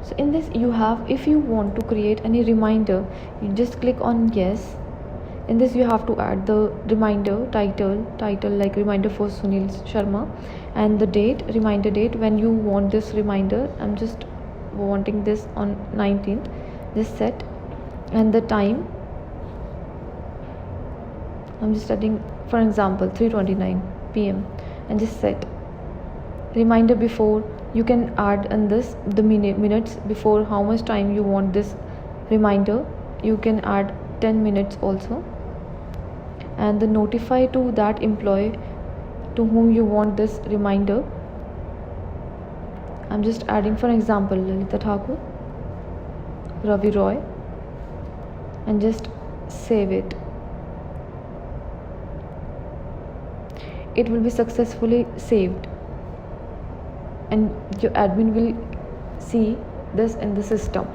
So in this you have, if you want to create any reminder, you just click on yes. In this you have to add the reminder title like reminder for Sunil Sharma, and the date, reminder date when you want this reminder. I'm just wanting this on 19th, just set. And the time, I'm just adding for example 3:29 p.m. and just set. Reminder before, you can add in this the minutes before, how much time you want this reminder. You can add 10 minutes also. And the notify to that employee to whom you want this reminder. I'm just adding for example Lalita Thakur, Ravi Roy, and just save it. It will be successfully saved, and your admin will see this in the system.